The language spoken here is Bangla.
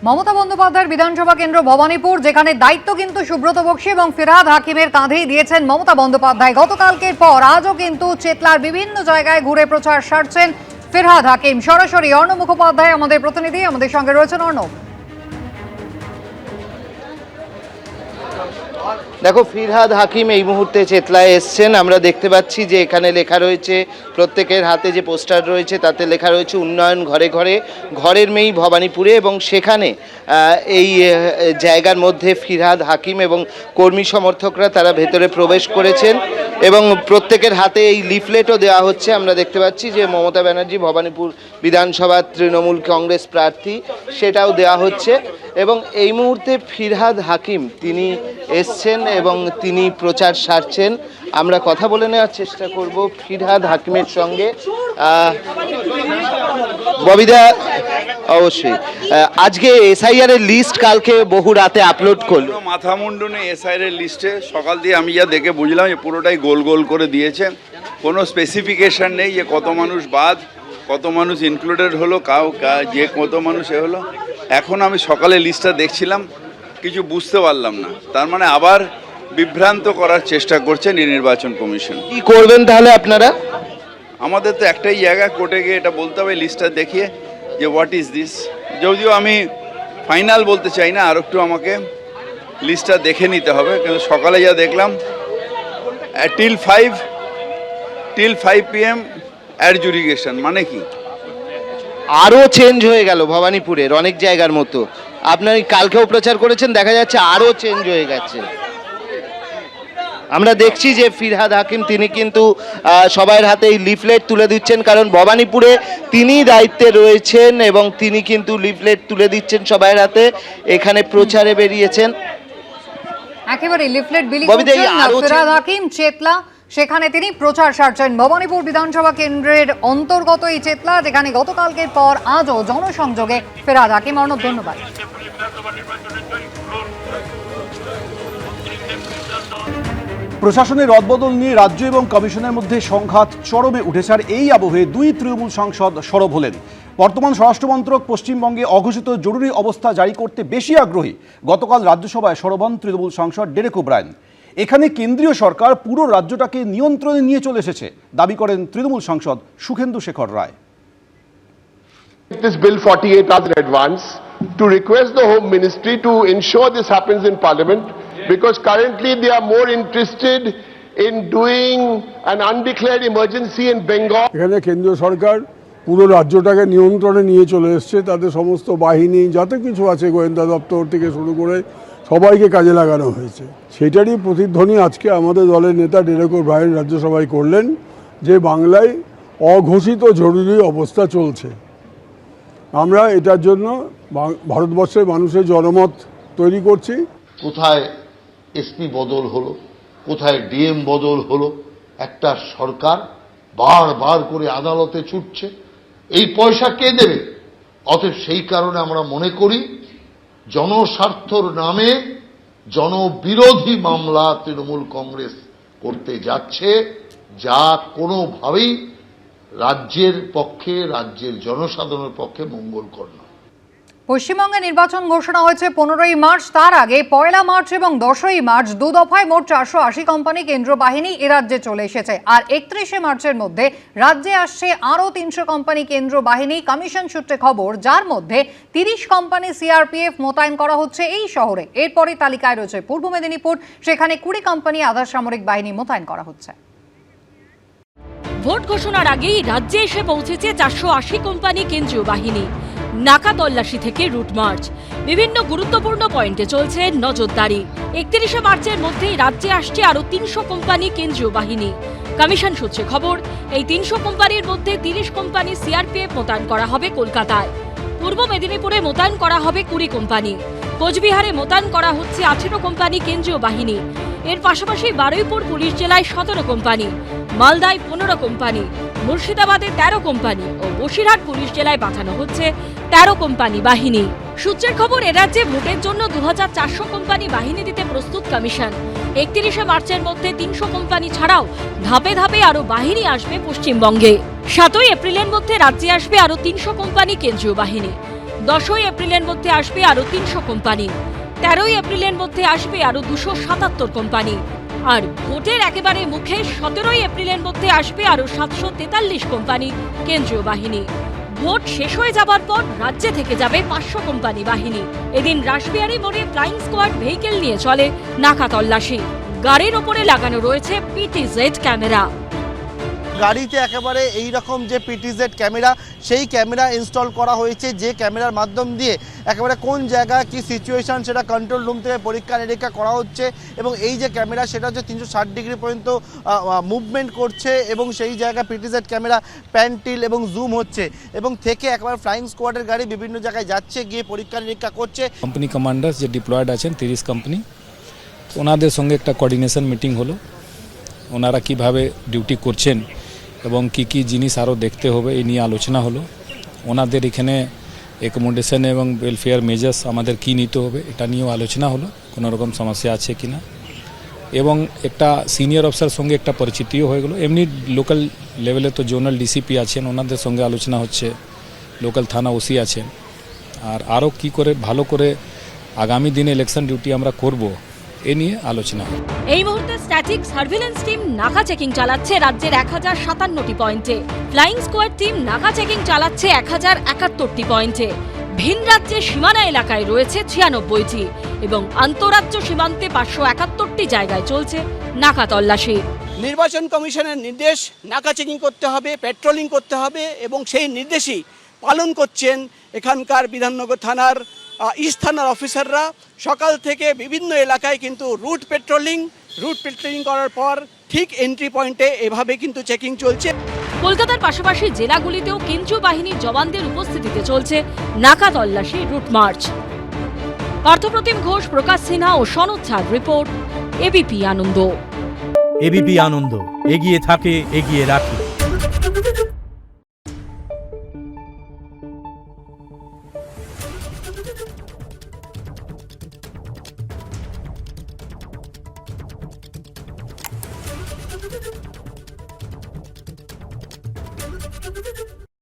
মমতা বন্দ্যোপাধ্যায়ের বিধানসভা কেন্দ্র ভবানীপুর, যেখানে দায়িত্ব কিন্তু সুব্রত বক্সী এবং ফিরহাদ হাকিমের কাঁধেই দিয়েছেন মমতা বন্দ্যোপাধ্যায়। গতকালকের পর আজও কিন্তু চেতলার বিভিন্ন জায়গায় ঘুরে প্রচার সারছেন ফিরহাদ হাকিম। সরাসরি অর্ণব মুখোপাধ্যায় আমাদের প্রতিনিধি, আমাদের সঙ্গে রয়েছেন অর্ণব। দেখো, ফিরহাদ হাকিম এই মুহূর্তে চেতলায় এসছেন। আমরা দেখতে পাচ্ছি যে এখানে লেখা রয়েছে, প্রত্যেকের হাতে যে পোস্টার রয়েছে তাতে লেখা রয়েছে উন্নয়ন ঘরে ঘরে, ঘরের মেয়েই ভবানীপুরে। এবং সেখানে এই জায়গার মধ্যে ফিরহাদ হাকিম এবং কর্মী সমর্থকরা তারা ভেতরে প্রবেশ করেছেন এবং প্রত্যেকের হাতে এই লিফলেটও দেওয়া হচ্ছে। আমরা দেখতে পাচ্ছি যে মমতা ব্যানার্জি ভবানীপুর বিধানসভার তৃণমূল কংগ্রেস প্রার্থী, সেটাও দেওয়া হচ্ছে। এবং এই মুহূর্তে ফিরহাদ হাকিম তিনি এসছেন এবং তিনি প্রচার সারছেন। আমরা কথা বলে নেওয়ার চেষ্টা করব ফিরহাদ হাকিমের সঙ্গে। ববিদা, অবশ্যই আজকে এসআইআর এর লিস্ট কালকে বহু রাতে আপলোড করলো। মাথা মুন্ডনে এসআইআর এর লিস্টে সকাল দিয়ে আমি যা দেখে বুঝলাম যে পুরোটাই গোল গোল করে দিয়েছে। কোনো স্পেসিফিকেশন নেই যে কত মানুষ বাদ, কত মানুষ ইনক্লুডেড হলো, যে কত মানুষ এ হলো। এখন আমি সকালে লিস্টটা দেখছিলাম, কিছু বুঝতে পারলাম না। তার মানে আবার বিভ্রান্ত করার চেষ্টা করছেন এই নির্বাচন কমিশন। কি করবেন তাহলে আপনারা? আমাদের তো একটাই জায়গা, কোর্টে গিয়ে এটা বলতে হবে লিস্টটা দেখিয়ে যে হোয়াট ইজ দিস। যদিও আমি ফাইনাল বলতে চাই না, আর একটু আমাকে লিস্টটা দেখে নিতে হবে। কিন্তু সকালে যা দেখলাম টিল 5 PM অ্যাডজুডিকেশন, মানে কি আরও চেঞ্জ হয়ে গেল ভবানীপুরের অনেক জায়গার মতো। আপনার কালকেও প্রচার করেছেন, দেখা যাচ্ছে আরও চেঞ্জ হয়ে গেছে। আমরা দেখছি যে ফিরহাদ হাকিম তিনি কিন্তু সবার হাতে এই লিফলেট তুলে দিচ্ছেন, কারণ ভবানীপুরে তিনি দায়িত্বে রয়েছেন এবং তিনি কিন্তু লিফলেট তুলে দিচ্ছেন সবার হাতে। এখানে প্রচারে বেরিয়েছেন, একেবারে লিফলেট বিলি করছেন ফিরহাদ হাকিম চেতলা, সেখানে তিনি প্রচার সারছেন। ভবানীপুর বিধানসভা কেন্দ্রের অন্তর্গত এই চেতলা, যেখানে গতকালকের পর আজও জনসংযোগে ফিরহাদ হাকিম। অর্ণব, ধন্যবাদ। প্রশাসনের রদবদল নিয়ে রাজ্য এবং কমিশনের মধ্যে সংঘাত চরমে উঠেছে। আর এই আবহে দুই তৃণমূল সাংসদ সরব হলেন। বর্তমান স্বরাষ্ট্রমন্ত্রক পশ্চিমবঙ্গে অঘোষিত জরুরি অবস্থা জারি করতে বেশি আগ্রহী। গতকাল রাজ্যসভায় সরব হন তৃণমূল সাংসদ ডেরেক ওব্রায়েন। এখানে কেন্দ্রীয় সরকার পুরো রাজ্যটাকে নিয়ন্ত্রণে নিয়ে চলে এসেছে দাবি করেন তৃণমূল সাংসদ সুখেন্দু শেখর রায়। This bill 48 hours in advance to request the Home Ministry to ensure this happens in Parliament, because currently they are more interested in doing an undeclared emergency in Bengal. এখানে কেন্দ্রীয় সরকার পুরো রাজ্যটাকে নিয়ন্ত্রণে নিয়ে চলে এসছে। তাদের সমস্ত বাহিনী যত কিছু আছে, গোয়েন্দা দপ্তর থেকে শুরু করে সবাইকে কাজে লাগানো হয়েছে। সেটারই প্রতিধ্বনি আজকে আমাদের দলের নেতা ডেরেক ওব্রায়েন রাজ্যসভায় করলেন যে বাংলায় অঘোষিত জরুরি অবস্থা চলছে। আমরা এটার জন্য ভারতবর্ষের মানুষের জনমত তৈরি করছি। কোথায় এসপি বদল হলো, কোথায় ডিএম বদল হলো, একটা সরকার বারবার করে আদালতে ছুটছে। এই পয়সা কে দেবে? অতএব সেই কারণে আমরা মনে করি জনস্বার্থর নামে জনবিরোধী মামলা তৃণমূল কংগ্রেস করতে যাচ্ছে, যা কোনোভাবেই রাজ্যের পক্ষে, রাজ্যের জনসাধারণের পক্ষে মঙ্গলকর নয়। পশ্চিমবঙ্গে নির্বাচন ঘোষণা হয়েছে 15ই মার্চ। তার আগে 1 মার্চ এবং 10ই মার্চ দু দফায় মোট 480 কোম্পানি কেন্দ্র বাহিনী এ রাজ্যে চলে এসেছে। আর 31শে মার্চের মধ্যে রাজ্যে আসছে আরও 300 কোম্পানি কেন্দ্র বাহিনী। কমিশন সূত্রে খবর, যার মধ্যে 30 কোম্পানি সিআরপিএফ মোতায়েন করা হচ্ছে এই শহরে। এরপরই তালিকায় রয়েছে পূর্ব মেদিনীপুর, সেখানে 20 কোম্পানি আধা সামরিক বাহিনী মোতায়েন করা হচ্ছে। ভোট ঘোষণার আগেই রাজ্যে এসে পৌঁছেছে 480 কোম্পানি কেন্দ্রীয় বাহিনী। নাকা তল্লাশি থেকে রুট মার্চ, বিভিন্ন গুরুত্বপূর্ণ পয়েন্টে চলছে নজরদারি। 31শে মার্চের মধ্যেই রাজ্যে আসছে আরও 300 কোম্পানি কেন্দ্রীয় বাহিনী। কমিশন সূত্রে খবর, এই 300 কোম্পানির মধ্যে 30 কোম্পানি সিআরপিএফ মোতায়েন করা হবে কলকাতায়। পূর্ব মেদিনীপুরে মোতায়েন করা হবে 20 কোম্পানি। কোচবিহারে মোতায়েন করা হচ্ছে 18 কোম্পানি কেন্দ্রীয় বাহিনী। এর পাশাপাশি বারুইপুর পুলিশ জেলায় 17 কোম্পানি, মালদায় 15 কোম্পানি, মুর্শিদাবাদে 13 কোম্পানি ও বসিরহাট পুলিশ জেলায় পাঠানো হচ্ছে 13 কোম্পানি বাহিনী। সূত্রের খবর, এ রাজ্যে ভোটের জন্য 2400 কোম্পানি বাহিনী দিতে প্রস্তুত কমিশন। 31শে মার্চের মধ্যে 300 কোম্পানি ছাড়াও ধাপে ধাপে আরও বাহিনী আসবে পশ্চিমবঙ্গে। 7ই এপ্রিলের মধ্যে রাজ্যে আসবে আরও 300 কোম্পানি কেন্দ্রীয় বাহিনী। 10ই এপ্রিলের মধ্যে আসবে আরও 300 কোম্পানি, 13ই এপ্রিলের মধ্যে আসবে আরও 277 কোম্পানি, আর ভোটের একেবারে মুখে 17ই এপ্রিলের মধ্যে আসবে আরও 743 কোম্পানি কেন্দ্রীয় বাহিনী। ভোট শেষ হয়ে যাবার পর রাজ্যে থেকে যাবে 500 কোম্পানি বাহিনী। এদিন রাসবিহারী মোড়ে ফ্লাইং স্কোয়াড ভেহিকেল নিয়ে চলে নাকা তল্লাশি। গাড়ির ওপরে লাগানো রয়েছে পিটিজেড ক্যামেরা। গাড়িতে একেবারে এই রকম যে পিটিজেড ক্যামেরা, সেই ক্যামেরা ইনস্টল করা হয়েছে, যে ক্যামেরার মাধ্যম দিয়ে একেবারে কোন জায়গা কি সিচুয়েশন সেটা কন্ট্রোল রুম থেকে পরীক্ষা নিরীক্ষা করা হচ্ছে। এবং এই যে ক্যামেরা সেটা হচ্ছে 360 ডিগ্রি পর্যন্ত মুভমেন্ট করছে এবং সেই জায়গায় পিটিজেড ক্যামেরা প্যান্টিল এবং জুম হচ্ছে এবং থেকে একেবারে ফ্লাইং স্কোয়াডের গাড়ি বিভিন্ন জায়গায় যাচ্ছে, গিয়ে পরীক্ষা নিরীক্ষা করছে। কোম্পানি কমান্ডার্স যে ডিপ্লয়েড আছেন 30 কোম্পানি, ওনাদের সঙ্গে একটা কোঅর্ডিনেশন মিটিং হলো। ওনারা কিভাবে ডিউটি করছেন এবং কি কি জিনিস আরও দেখতে হবে এই নিয়ে আলোচনা হলো। ওনাদের এখানে অ্যাকোমোডেশন এবং ওয়েলফেয়ার মেজার্স আমাদের কি নিতে হবে এটা নিয়েও আলোচনা হলো, কোনো রকম সমস্যা আছে কিনা। এবং একটা সিনিয়র অফিসার সঙ্গে একটা পরিচিতিও হয়ে গেলো। এমনি লোকাল লেভেলে তো জোনাল ডিসিপি আছেন, ওনাদের সঙ্গে আলোচনা হচ্ছে, লোকাল থানা ওসি আছেন। আর আরও কি করে ভালো করে আগামী দিনে ইলেকশন ডিউটি আমরা করব এ নিয়ে আলোচনা। এই মুহূর্তে স্ট্যাটিক সার্ভিলেন্স টিম নাকা চেকিং চালাচ্ছে রাজ্যের 1057টি পয়েন্টে। ফ্লাইং স্কোয়াড টিম নাকা চেকিং চালাচ্ছে 1071টি পয়েন্টে। ভিন রাজ্যের সীমানা এলাকায় রয়েছে 96টি এবং আন্তঃরাজ্য সীমান্তে 571টি জায়গায় চলছে নাকা তল্লাশি। নির্বাচন কমিশনের নির্দেশ নাকা চেকিং করতে হবে, পেট্রোলিং করতে হবে এবং সেই নির্দেশই পালন করছেন এখানকার বিধাননগর থানার ইস্ট থানার অফিসাররা। সকাল থেকে বিভিন্ন এলাকায় কিন্তু রুট পেট্রোলিং করার পর ঠিক এন্ট্রি পয়েন্টে এভাবে কিন্তু চেকিং চলছে। কলকাতার পাশাপাশি জেলাগুলিতেও কেন্দ্রীয় বাহিনীর জওয়ানদের উপস্থিতিতে চলছে নাকা তল্লাশি রুট মার্চ। পার্থপ্রতিম ঘোষ, প্রকাশ সিনহা ও সনদ ঝার রিপোর্ট, এবিপি আনন্দ। এবিপি আনন্দ, এগিয়ে থাকে, এগিয়ে রাখে। Thank you.